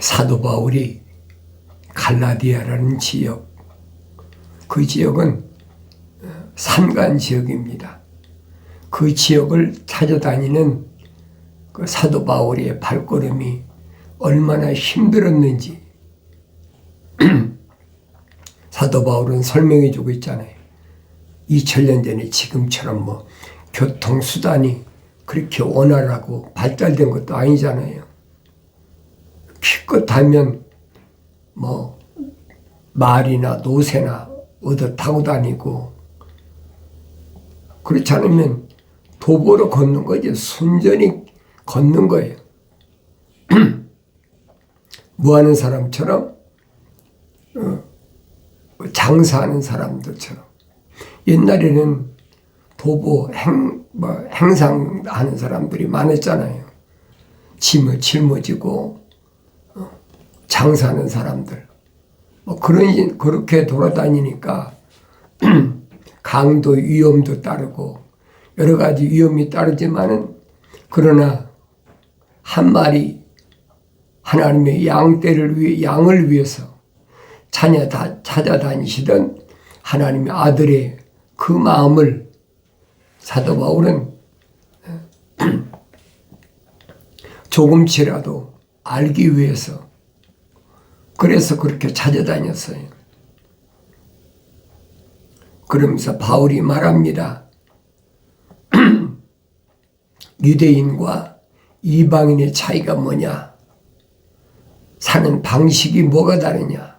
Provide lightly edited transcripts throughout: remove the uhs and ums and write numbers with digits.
사도 바울이 갈라디아라는 지역, 그 지역은 산간 지역입니다. 그 지역을 찾아다니는 그 사도 바울의 발걸음이 얼마나 힘들었는지 사도 바울은 설명해 주고 있잖아요. 2000년 전에 지금처럼 뭐 교통수단이 그렇게 원활하고 발달된 것도 아니잖아요. 기껏 하면 뭐 말이나 노새나 얻어 타고 다니고, 그렇지 않으면 도보로 걷는 거지, 순전히 걷는 거예요. 뭐 하는 사람처럼, 장사하는 사람들처럼. 옛날에는 도보 행상하는 사람들이 많았잖아요. 짐을 짊어지고 장사하는 사람들. 그렇게 돌아다니니까 강도 위험도 따르고 여러 가지 위험이 따르지만은, 그러나 한 마리 하나님의 양을 위해서 찾아다니시던 하나님의 아들의 그 마음을 사도 바울은 조금치라도 알기 위해서, 그래서 그렇게 찾아다녔어요. 그러면서 바울이 말합니다. 유대인과 이방인의 차이가 뭐냐? 사는 방식이 뭐가 다르냐?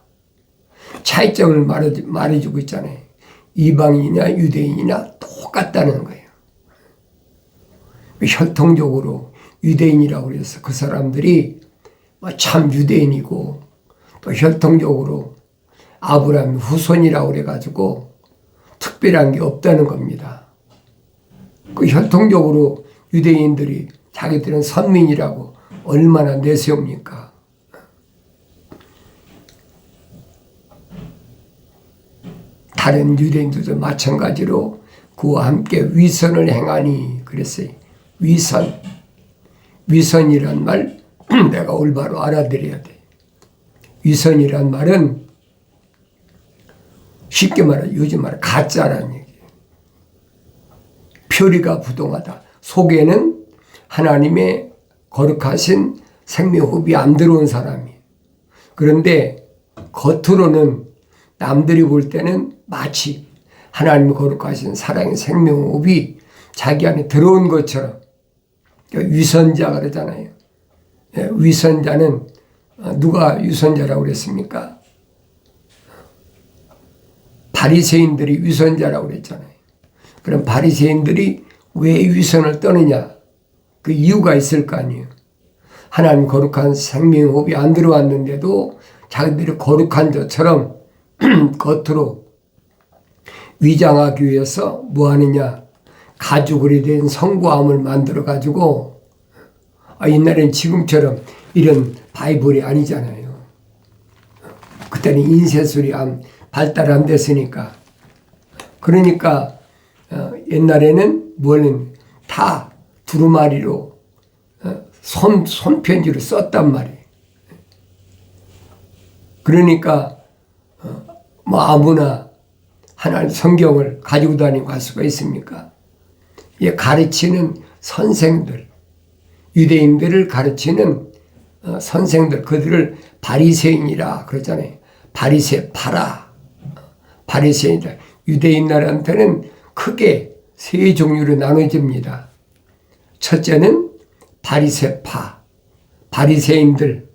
차이점을 말해주고 있잖아요. 이방인이나 유대인이나 똑같다는 거예요. 혈통적으로 유대인이라고 해서 그 사람들이 참 유대인이고, 또 혈통적으로 아브라함 후손이라고 그래가지고 특별한 게 없다는 겁니다. 그 혈통적으로 유대인들이 자기들은 선민이라고 얼마나 내세웁니까? 다른 유대인들도 마찬가지로 그와 함께 위선을 행하니 그랬어요. 위선이란 말 내가 올바로 알아들어야 돼. 위선이란 말은 쉽게 말해 요즘 말 가짜라는 얘기예요. 표리가 부동하다. 속에는 하나님의 거룩하신 생명호흡이 안 들어온 사람이에요. 그런데 겉으로는 남들이 볼 때는 마치 하나님의 거룩하신 사랑의 생명호흡이 자기 안에 들어온 것처럼, 위선자 그러잖아요. 위선자는 누가 위선자라고 그랬습니까? 바리새인들이 위선자라고 그랬잖아요. 그럼 바리새인들이 왜 위선을 떠느냐? 그 이유가 있을 거 아니에요. 하나님 거룩한 생명호흡이 안 들어왔는데도 자기들이 거룩한 것처럼 겉으로 위장하기 위해서 뭐 하느냐? 가죽으로 된 성구함을 만들어가지고, 옛날엔 지금처럼 이런 바이블이 아니잖아요. 그때는 인쇄술이 발달 안 됐으니까. 그러니까 옛날에는 뭐는 다 두루마리로 손편지로 썼단 말이에요. 그러니까 뭐 아무나 하나님 성경을 가지고 다니고 갈 수가 있습니까? 가르치는 선생들, 유대인들을 가르치는 선생들, 그들을 바리새인이라 그러잖아요. 바리새파라. 바리새인이다. 유대인 나라한테는 크게 세 종류로 나눠집니다. 첫째는 바리새파, 바리새인들.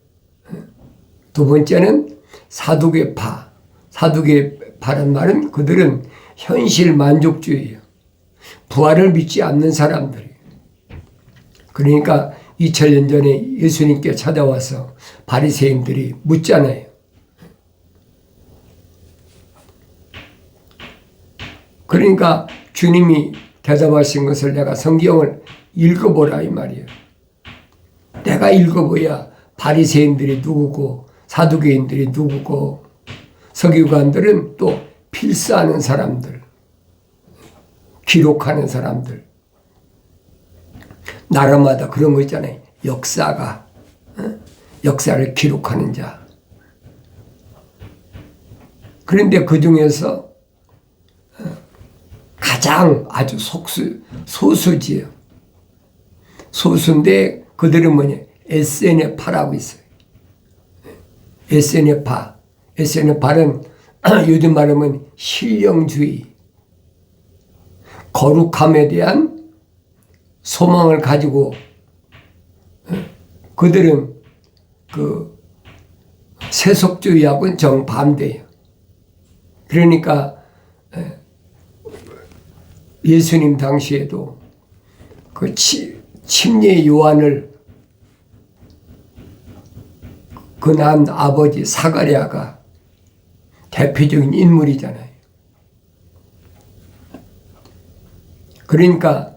두 번째는 사두개파. 사두개파란 말은 그들은 현실 만족주의예요. 부활을 믿지 않는 사람들이에요. 그러니까 2000년 전에 예수님께 찾아와서 바리새인들이 묻잖아요. 그러니까 주님이 대답하신 것을 내가 성경을 읽어보라 이 말이에요. 내가 읽어봐야 바리새인들이 누구고 사두개인들이 누구고, 서기관들은 또 필사하는 사람들, 기록하는 사람들. 나라마다 그런 거 있잖아요. 역사가. 역사를 기록하는 자. 그런데 그 중에서 가장 아주 소수지요. 소수인데 그들은 뭐냐? SNF파라고 있어요. SNF파. SNF파는 요즘 말하면 신령주의, 거룩함에 대한 소망을 가지고 그들은 그 세속주의하고는 정반대예요. 그러니까 예수님 당시에도 그 침례 요한을 그 난 아버지 사가랴가 대표적인 인물이잖아요. 그러니까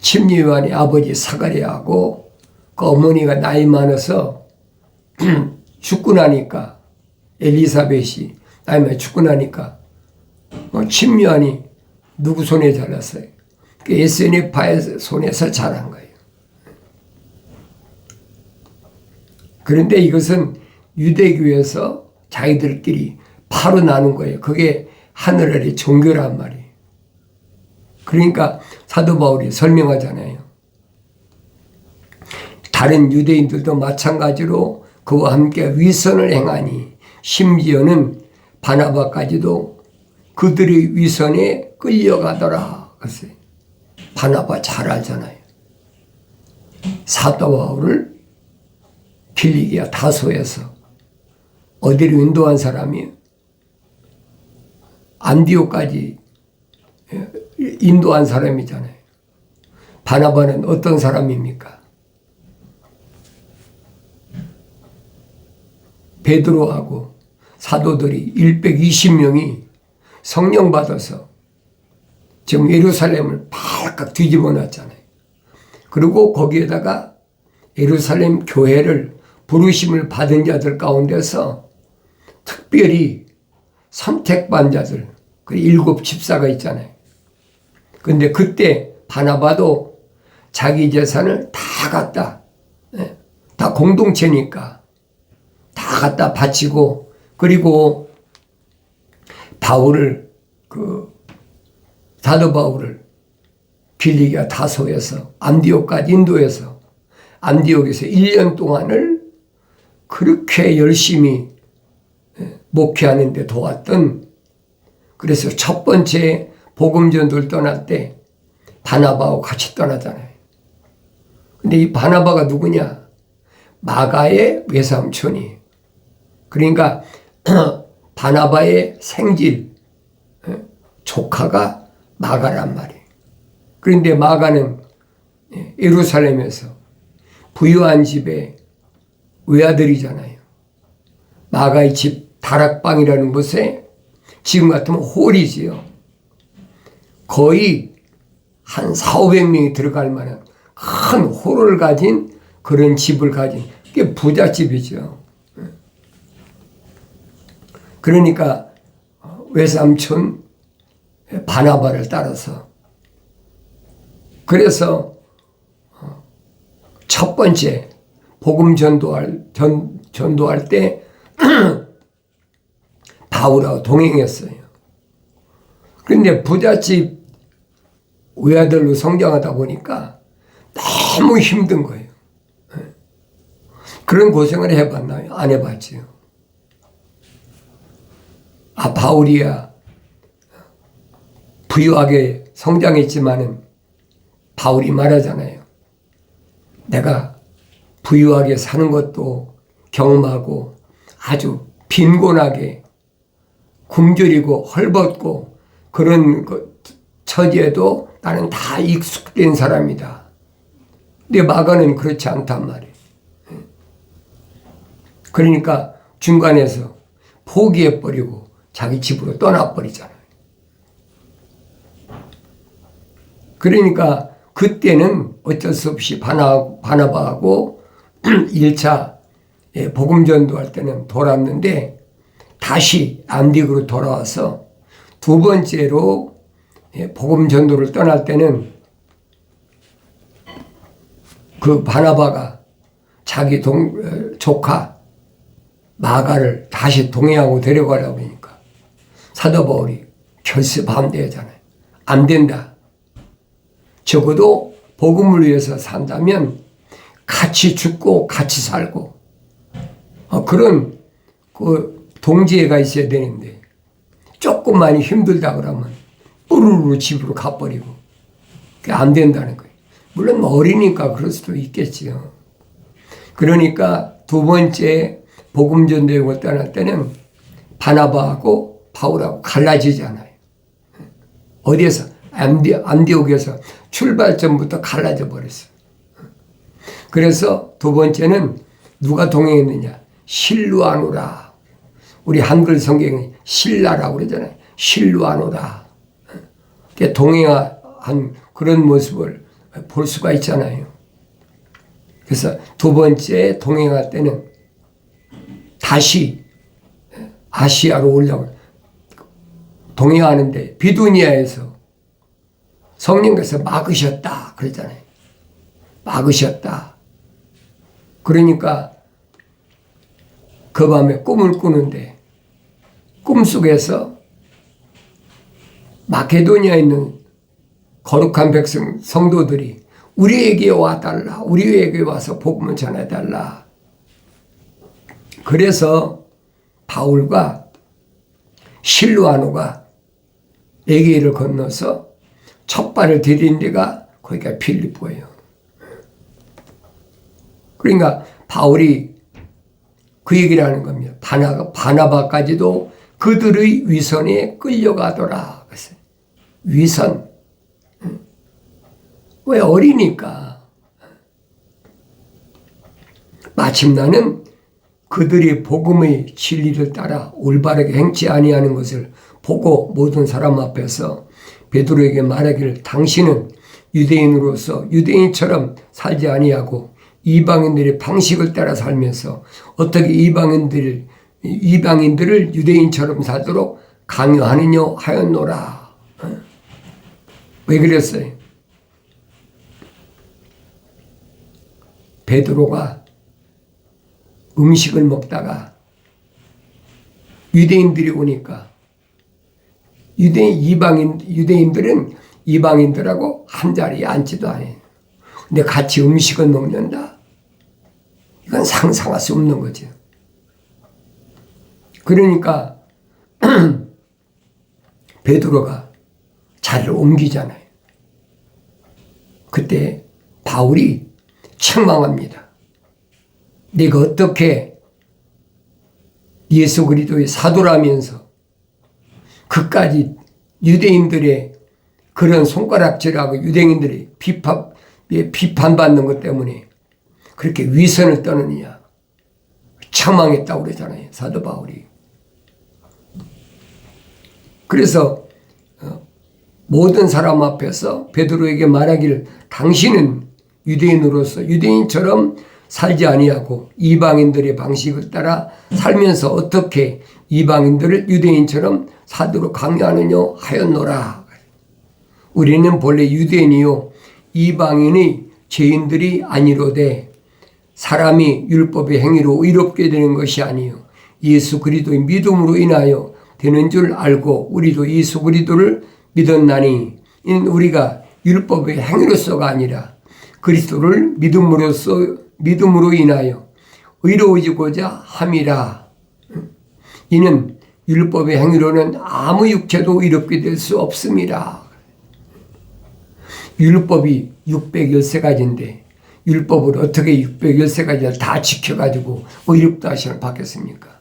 침례 요한의 아버지 사가랴하고 그 어머니가 나이 많아서 죽고 나니까 엘리사벳이 나이 많아 죽고 나니까 침례 요한이 누구 손에 잘랐어요? SNF파의 손에서 자란 거예요. 그런데 이것은 유대교에서 자기들끼리 파로 나눈 거예요. 그게 하늘 아래 종교란 말이에요. 그러니까 사도 바울이 설명하잖아요. 다른 유대인들도 마찬가지로 그와 함께 위선을 행하니 심지어는 바나바까지도 그들의 위선에 끌려가더라. 그랬어요. 바나바 잘 알잖아요. 사도 바울을 길리기아 다소에서 어디로 인도한 사람이에요? 안디옥까지 인도한 사람이잖아요. 바나바는 어떤 사람입니까? 베드로하고 사도들이 120명이 성령 받아서 지금 예루살렘을 발칵 뒤집어 놨잖아요. 그리고 거기에다가 예루살렘 교회를 부르심을 받은 자들 가운데서 특별히 선택받은 자들, 그 7 집사가 있잖아요. 근데 그때 바나바도 자기 재산을 다 갖다, 다 공동체니까 다 갖다 바치고, 그리고 바울을, 사도 바울을 길리기아 다소에서 안디옥까지 인도해서 안디옥에서 1년 동안을 그렇게 열심히 목회하는 데 도왔던, 그래서 첫 번째 복음전도를 떠날 때 바나바하고 같이 떠나잖아요. 근데 이 바나바가 누구냐? 마가의 외삼촌이. 그러니까 바나바의 생질 조카가 마가란 말이에요. 그런데 마가는 예루살렘에서 부유한 집에 외아들이잖아요. 마가의 집 다락방이라는 곳에 지금 같으면 홀이지요. 거의 한 400~500명이 들어갈 만한 큰 홀을 가진 그런 집을 가진, 그게 부잣집이죠. 그러니까 외삼촌 바나바를 따라서, 그래서 첫 번째 복음 전도할 때 바울하고 동행했어요. 그런데 부잣집 외아들로 성장하다 보니까 너무 힘든 거예요. 그런 고생을 해봤나요? 안 해봤지요. 바울이야 부유하게 성장했지만은 바울이 말하잖아요. 내가 부유하게 사는 것도 경험하고 아주 빈곤하게 굶주리고 헐벗고 그런 처지에도 나는 다 익숙된 사람이다. 근데 마가는 그렇지 않단 말이에요. 그러니까 중간에서 포기해버리고 자기 집으로 떠나버리잖아요. 그러니까 그때는 어쩔 수 없이 바나바하고 1차 복음 전도할 때는 돌았는데 다시 안디옥으로 돌아와서 두 번째로 복음 전도를 떠날 때는 그 바나바가 자기 조카 마가를 다시 동해하고 데려가려고 하니까 사도 바울이 결세 반대하잖아요. 안 된다. 적어도 복음을 위해서 산다면 같이 죽고 같이 살고 그런 그 동지애가 있어야 되는데 조금만이 힘들다 그러면 뿌르르 집으로 가버리고 그게 안 된다는 거예요. 물론 어리니까 그럴 수도 있겠지요. 그러니까 두 번째 복음 전도여행을 떠날 때는 바나바하고 바울하고 갈라지잖아요. 어디에서? 안디옥에서 출발 전부터 갈라져 버렸어요. 그래서 두 번째는 누가 동행했느냐? 실루아노라. 우리 한글 성경에 신라라고 그러잖아요. 실루아노라. 동행한 그런 모습을 볼 수가 있잖아요. 그래서 두 번째 동행할 때는 다시 아시아로 올라올 동행하는데 비두니아에서 성령께서 막으셨다 그랬잖아요. 막으셨다. 그러니까 그 밤에 꿈을 꾸는데 꿈속에서 마케도니아에 있는 거룩한 백성 성도들이 우리에게 와달라. 우리에게 와서 복음을 전해달라. 그래서 바울과 실루아노가 에게를 건너서 첫 발을 디딘 데가 거기가 필리포예요. 그러니까 바울이 그 얘기를 하는 겁니다. 바나바까지도 그들의 위선에 끌려가더라. 위선. 왜 어리니까. 마침나는 그들이 복음의 진리를 따라 올바르게 행치 아니하는 것을 보고 모든 사람 앞에서 베드로에게 말하기를 당신은 유대인으로서 유대인처럼 살지 아니하고 이방인들의 방식을 따라 살면서 어떻게 이방인들을 유대인처럼 살도록 강요하느냐 하였노라. 왜 그랬어요? 베드로가 음식을 먹다가 유대인들이 오니까 유대인들은 이방인들하고 한 자리에 앉지도 않아요. 근데 같이 음식을 먹는다? 이건 상상할 수 없는 거죠. 그러니까 베드로가 자리를 옮기잖아요. 그때 바울이 책망합니다. 네가 어떻게 예수 그리스도의 사도라면서 그까지 유대인들의 그런 손가락질하고 유대인들이 비판받는 것 때문에 그렇게 위선을 떠느냐. 책망했다고 그러잖아요. 사도 바울이. 그래서 모든 사람 앞에서 베드로에게 말하기를 당신은 유대인으로서 유대인처럼 살지 아니하고 이방인들의 방식을 따라 살면서 어떻게 이방인들을 유대인처럼 살도록 강요하느냐 하였노라. 우리는 본래 유대인이요 이방인의 죄인들이 아니로되 사람이 율법의 행위로 의롭게 되는 것이 아니요 예수 그리스도의 믿음으로 인하여 되는 줄 알고 우리도 예수 그리스도를 믿었나니 이는 우리가 율법의 행위로서가 아니라 그리스도를 믿음으로 인하여 의로워지고자 함이라. 이는 율법의 행위로는 아무 육체도 의롭게 될 수 없습니다. 율법이 613가지인데 율법을 어떻게 613가지를 다 지켜가지고 의롭다 하시는 받겠습니까?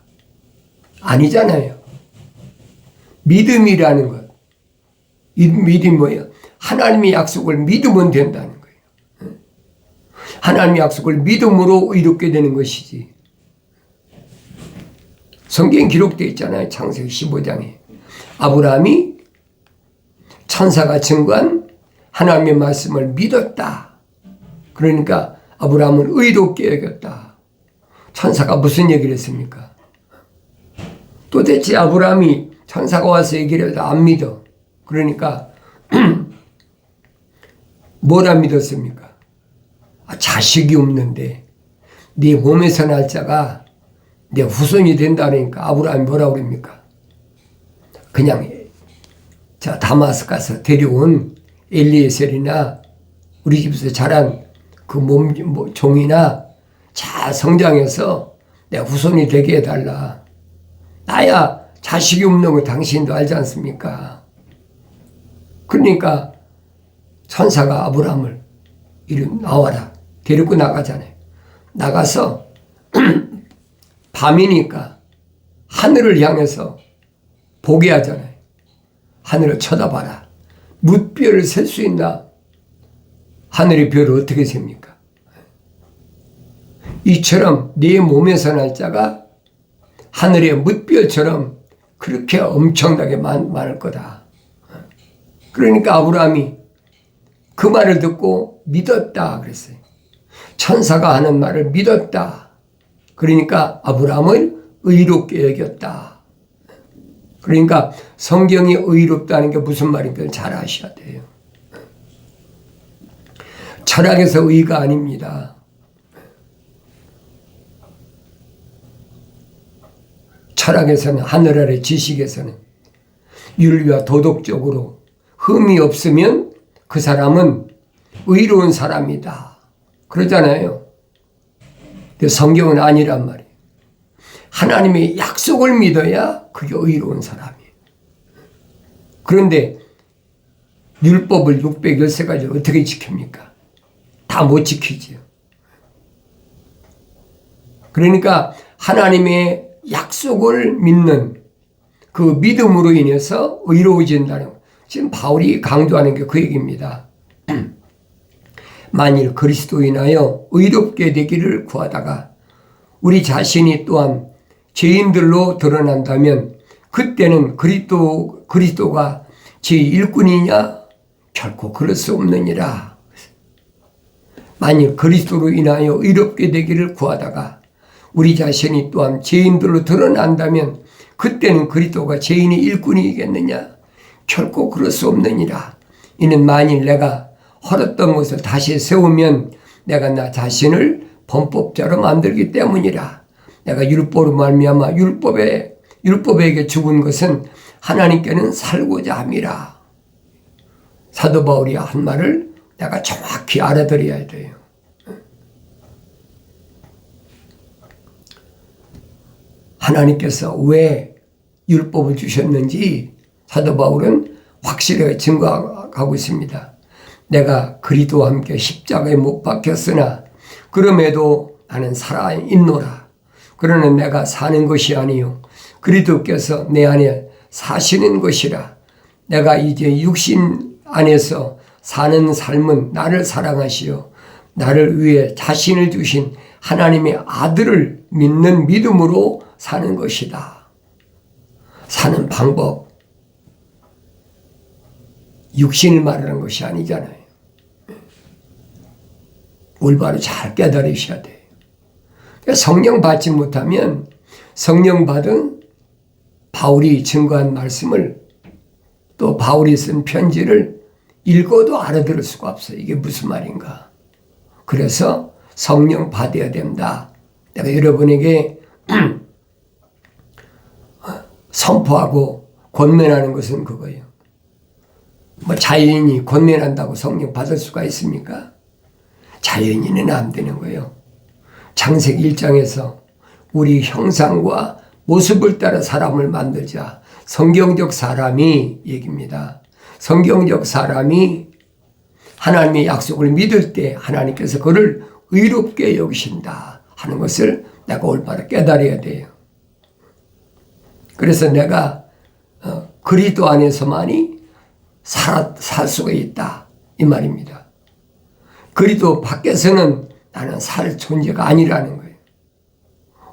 아니잖아요. 믿음이라는 것. 믿음이 뭐예요? 하나님의 약속을 믿으면 된다는 거예요. 하나님의 약속을 믿음으로 의롭게 되는 것이지. 성경에 기록되어 있잖아요. 창세기 15장에. 아브라함이 천사가 증거한 하나님의 말씀을 믿었다. 그러니까 아브라함은 의롭게 여겼다. 천사가 무슨 얘기를 했습니까? 도대체 아브라함이 천사가 와서 얘기를 해도 안 믿어. 그러니까 뭘 안 믿었습니까? 자식이 없는데 네 몸에서 날 자가 내 후손이 된다니까 아브라함이 뭐라고 그럽니까? 그냥 자 다마스 가서 데려온 엘리에셀이나 우리 집에서 자란 그 종이나 잘 성장해서 내 후손이 되게 해달라. 나야 자식이 없는 거 당신도 알지 않습니까? 그러니까 천사가 아브라함을 이리 나와라 데리고 나가잖아요. 나가서 밤이니까 하늘을 향해서 보게 하잖아요. 하늘을 쳐다봐라. 뭇별을 셀 수 있나? 하늘의 별을 어떻게 셉니까? 이처럼 네 몸에서 날 자가 하늘의 뭇별처럼 그렇게 엄청나게 많을 거다. 그러니까 아브라함이 그 말을 듣고 믿었다 그랬어요. 천사가 하는 말을 믿었다. 그러니까 아브라함을 의롭게 여겼다. 그러니까 성경이 의롭다는 게 무슨 말인지 잘 아셔야 돼요. 철학에서 의가 아닙니다. 철학에서는 하늘 아래 지식에서는 윤리와 도덕적으로 흠이 없으면 그 사람은 의로운 사람이다. 그러잖아요. 근데 성경은 아니란 말이에요. 하나님의 약속을 믿어야 그게 의로운 사람이에요. 그런데 율법을 613가지를 어떻게 지킵니까? 다 못 지키지요. 그러니까 하나님의 약속을 믿는 그 믿음으로 인해서 의로워진다는 것. 지금 바울이 강조하는 게 그 얘기입니다. 만일 그리스도로 인하여 의롭게 되기를 구하다가 우리 자신이 또한 죄인들로 드러난다면 그때는 그리스도가 제 일꾼이냐? 결코 그럴 수 없느니라. 만일 그리스도로 인하여 의롭게 되기를 구하다가 우리 자신이 또한 죄인들로 드러난다면 그때는 그리스도가 죄인의 일꾼이겠느냐? 결코 그럴 수 없느니라. 이는 만일 내가 헐었던 것을 다시 세우면 내가 나 자신을 범법자로 만들기 때문이라. 내가 율법으로 말미암아 율법에게 죽은 것은 하나님께는 살고자 함이라. 사도 바울이 한 말을 내가 정확히 알아들어야 돼요. 하나님께서 왜 율법을 주셨는지 사도 바울은 확실하게 증거하고 있습니다. 내가 그리스도와 함께 십자가에 못 박혔으나 그럼에도 나는 살아있노라. 그러나 내가 사는 것이 아니요 그리스도께서 내 안에 사시는 것이라. 내가 이제 육신 안에서 사는 삶은 나를 사랑하시어 나를 위해 자신을 주신 하나님의 아들을 믿는 믿음으로 사는 것이다. 사는 방법, 육신을 말하는 것이 아니잖아요. 올바로 잘 깨달으셔야 돼요. 성령 받지 못하면 성령 받은 바울이 증거한 말씀을 또 바울이 쓴 편지를 읽어도 알아들을 수가 없어요. 이게 무슨 말인가. 그래서 성령 받아야 된다. 내가 여러분에게 선포하고 권면하는 것은 그거예요. 뭐 자연인이 권면한다고 성령 받을 수가 있습니까? 자연인은 안 되는 거예요. 창세기 1장에서 우리 형상과 모습을 따라 사람을 만들자. 성경적 사람이 얘기입니다. 성경적 사람이 하나님의 약속을 믿을 때 하나님께서 그를 의롭게 여기신다 하는 것을 내가 올바로 깨달아야 돼요. 그래서 내가 그리스도 안에서만이 살 수가 있다 이 말입니다. 그리스도 밖에서는 나는 살 존재가 아니라는 거예요.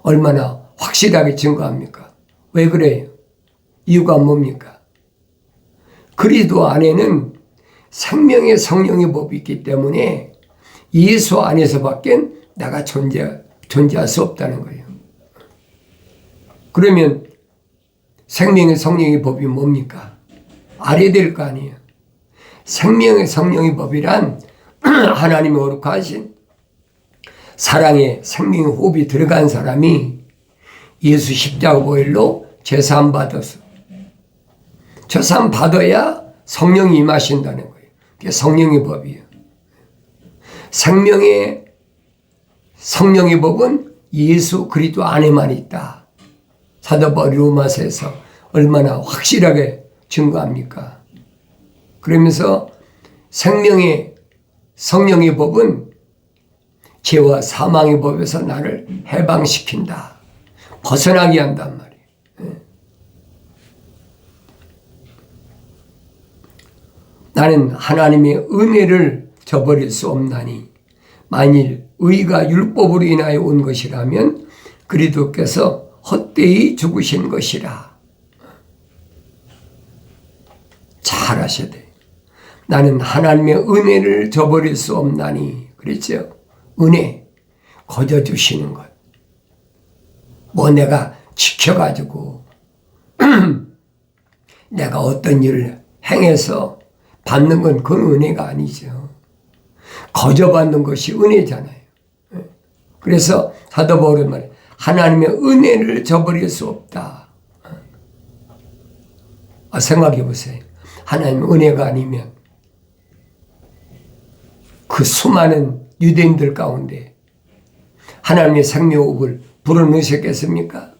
얼마나 확실하게 증거합니까? 왜 그래요? 이유가 뭡니까? 그리스도 안에는 생명의 성령의 법이 있기 때문에 예수 안에서밖에 내가 존재할 수 없다는 거예요. 그러면 생명의 성령의 법이 뭡니까? 알아야 될 거 아니에요. 생명의 성령의 법이란 하나님의 거룩하신 사랑에 생명의 호흡이 들어간 사람이 예수 십자가 보혈로 제사함 받았어. 제사함 받아야 성령이 임하신다는 거예요. 그게 성령의 법이에요. 성령의 법은 예수 그리스도 안에만 있다. 사도 바울이 로마서에서 얼마나 확실하게 증거합니까? 그러면서 성령의 법은 죄와 사망의 법에서 나를 해방시킨다. 벗어나게 한단 말이에요. 나는 하나님의 은혜를 저버릴 수 없나니 만일 의가 율법으로 인하여 온 것이라면 그리스도께서 헛되이 죽으신 것이라. 잘 하셔야 돼요. 나는 하나님의 은혜를 저버릴 수 없나니. 그랬죠. 은혜, 거저 주시는 것. 뭐 내가 지켜가지고 내가 어떤 일을 행해서 받는 건 그건 은혜가 아니죠. 거저 받는 것이 은혜잖아요. 그래서 사도 바울의 말에 하나님의 은혜를 저버릴 수 없다. 생각해 보세요. 하나님의 은혜가 아니면 그 수많은 유대인들 가운데 하나님의 생명호흡을 불어넣으셨겠습니까?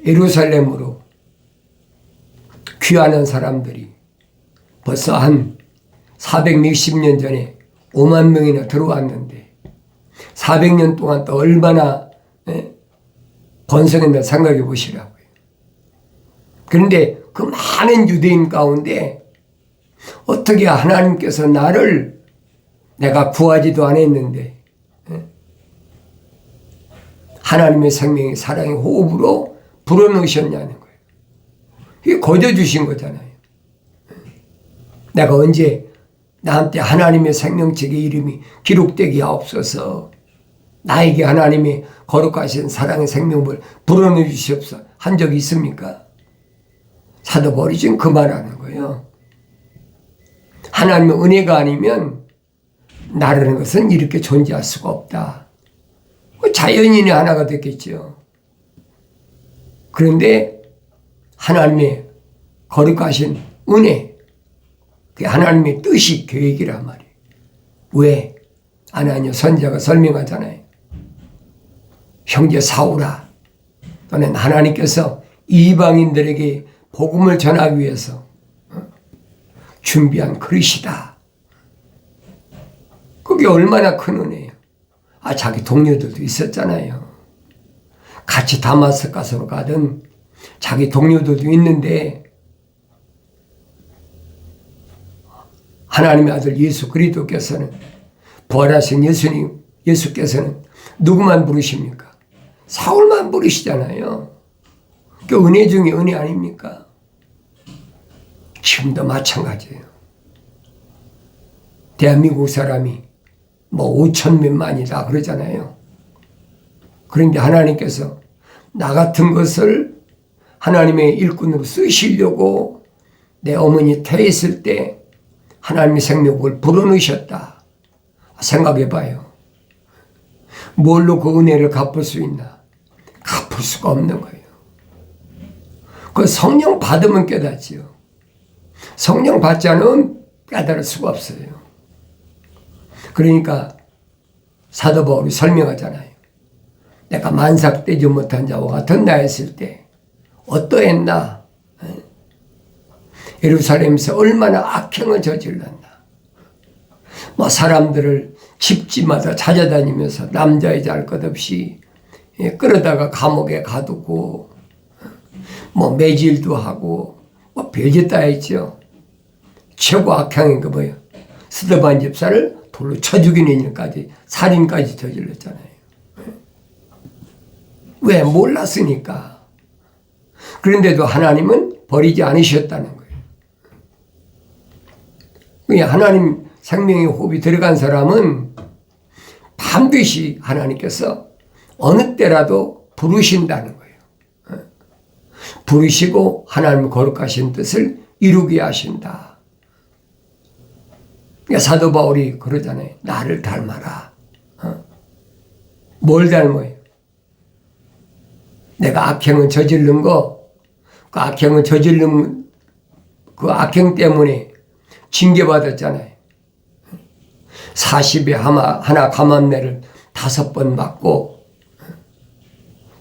예루살렘으로 귀환한 사람들이 벌써 한 460년 전에 5만 명이나 들어왔는데 400년 동안 또 얼마나 번성했나 생각해 보시라고요. 그런데 그 많은 유대인 가운데 어떻게 하나님께서 나를 내가 구하지도 않았는데 하나님의 생명의 사랑의 호흡으로 불어넣으셨냐는 거예요. 이게 거저 주신 거잖아요. 내가 언제 나한테 하나님의 생명책의 이름이 기록되게 하옵소서. 나에게 하나님의 거룩하신 사랑의 생명을 불어넣어 주시옵소서 한 적이 있습니까? 사도 바울이 지금 그 말하는 거예요. 하나님의 은혜가 아니면 나라는 것은 이렇게 존재할 수가 없다. 자연인의 하나가 됐겠죠. 그런데 하나님의 거룩하신 은혜, 그게 하나님의 뜻이 계획이란 말이에요. 왜? 아나니아 선지자가 설명하잖아요. 형제 사울아, 너는 하나님께서 이방인들에게 복음을 전하기 위해서 준비한 그릇이다. 그게 얼마나 큰 은혜예요. 자기 동료들도 있었잖아요. 같이 다마스커스로 가던 자기 동료들도 있는데 하나님의 아들 예수 그리스도께서는 부활하신 예수께서는 누구만 부르십니까? 사울만 부르시잖아요. 그 은혜 중에 은혜 아닙니까? 지금도 마찬가지예요. 대한민국 사람이 5천몇만이다 그러잖아요. 그런데 하나님께서 나 같은 것을 하나님의 일꾼으로 쓰시려고 내 어머니 태했을 때 하나님의 생명을 불어넣으셨다. 생각해 봐요. 뭘로 그 은혜를 갚을 수 있나? 갚을 수가 없는 거예요. 그 성령 받으면 깨닫지요. 성령 받지 않으면 깨달을 수가 없어요. 그러니까 사도 바울이 설명하잖아요. 내가 만삭되지 못한 자와 같은 나였을 때 어떠했나? 예루살렘에서 얼마나 악행을 저질렀나? 사람들을 집집마다 찾아다니면서 남자 여자 할 것 없이 끌어다가 감옥에 가두고 매질도 하고 별짓 다 했죠. 최고 악행인 거 뭐예요? 스데반 집사를 돌로 쳐 죽이는 일까지 살인까지 저질렀잖아요. 왜? 몰랐으니까. 그런데도 하나님은 버리지 않으셨다는 거예요. 하나님 생명의 호흡이 들어간 사람은 반드시 하나님께서 어느 때라도 부르신다는 거예요. 부르시고 하나님 거룩하신 뜻을 이루게 하신다. 그러니까 사도 바울이 그러잖아요. 나를 닮아라. 뭘 닮아요? 내가 악행을 저지른 거, 그 악행을 저지른 그 악행 때문에 징계받았잖아요. 40에 하나 감암내를 5번 맞고,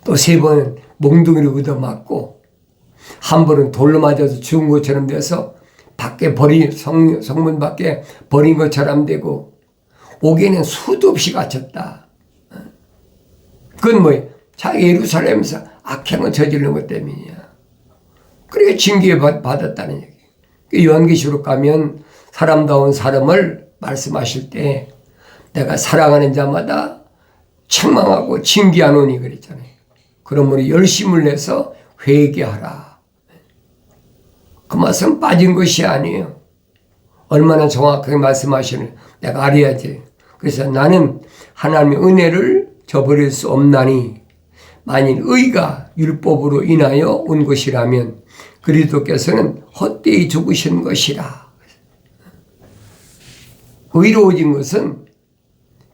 또 3번은 몽둥이로 얻어맞고, 한 번은 돌로 맞아서 죽은 것처럼 돼서 밖에 성문 밖에 버린 것처럼 되고, 옥에는 수도 없이 갇혔다. 그건 뭐예요? 자기 예루살렘에서 악행을 저지른 것 때문이야. 그러니까 징계 받았다는 얘기. 요한계시록 가면 사람다운 사람을 말씀하실 때 내가 사랑하는 자마다 책망하고 징계하노니 그랬잖아요. 그러므로 열심을 내서 회개하라. 그 말씀 빠진 것이 아니에요. 얼마나 정확하게 말씀하시는 내가 알아야지. 그래서 나는 하나님의 은혜를 저버릴 수 없나니 만일 의가 율법으로 인하여 온 것이라면 그리스도께서는 헛되이 죽으신 것이라. 의로워진 것은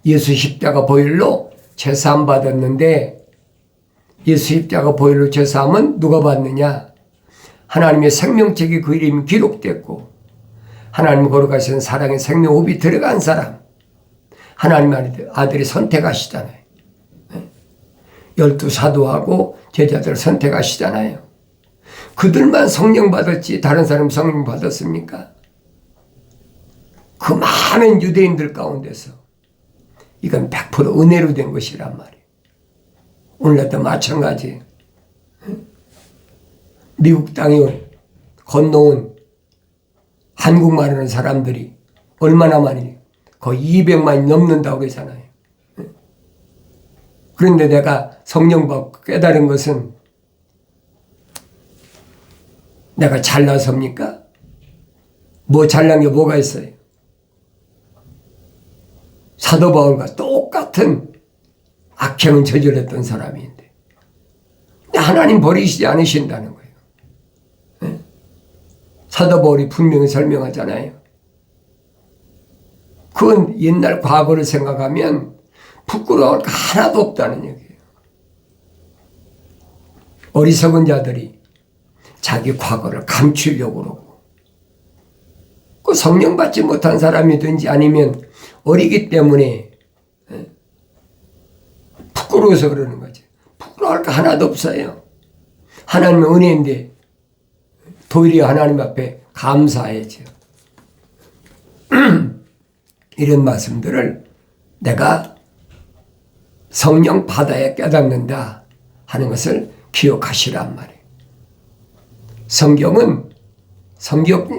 예수 십자가 보혈로 제사함 받았는데, 예수 십자가 보혈로 제사함은 누가 받느냐? 하나님의 생명책에 그 이름이 기록됐고 하나님 거룩하신 사랑의 생명호흡이 들어간 사람, 하나님 아들이 선택하시잖아요. 12 사도하고 제자들을 선택하시잖아요. 그들만 성령 받았지 다른 사람 성령 받았습니까? 그 많은 유대인들 가운데서 이건 100% 은혜로 된 것이란 말이에요. 오늘날도 마찬가지. 미국 땅에 건너온 한국말 하는 사람들이 얼마나 많이, 거의 200만이 넘는다고 그러잖아요. 그런데 내가 성령 받고 깨달은 것은 내가 잘나섭니까? 뭐 잘난 게 뭐가 있어요? 사도 바울과 똑같은 악행을 저질렀던 사람인데 하나님 버리시지 않으신다는 거예요. 네? 사도 바울이 분명히 설명하잖아요. 그건 옛날 과거를 생각하면 부끄러울 거 하나도 없다는 얘기예요. 어리석은 자들이 자기 과거를 감추려고 그러고, 그 성령 받지 못한 사람이든지 아니면 어리기 때문에 부끄러워서 그러는 거지. 부끄러울 거 하나도 없어요. 하나님의 은혜인데 도리어 하나님 앞에 감사해야죠. 이런 말씀들을 내가 성령 받아야 깨닫는다 하는 것을 기억하시란 말이에요. 성경은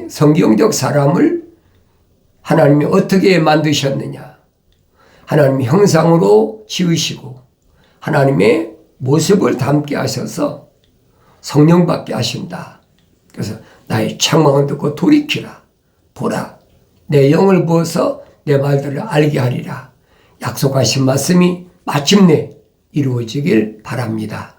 성경적 사람을 하나님이 어떻게 만드셨느냐. 하나님의 형상으로 지으시고 하나님의 모습을 담게 하셔서 성령 받게 하신다. 그래서 나의 책망을 듣고 돌이키라. 보라. 내 영을 부어서 내 말들을 알게 하리라. 약속하신 말씀이 마침내 이루어지길 바랍니다.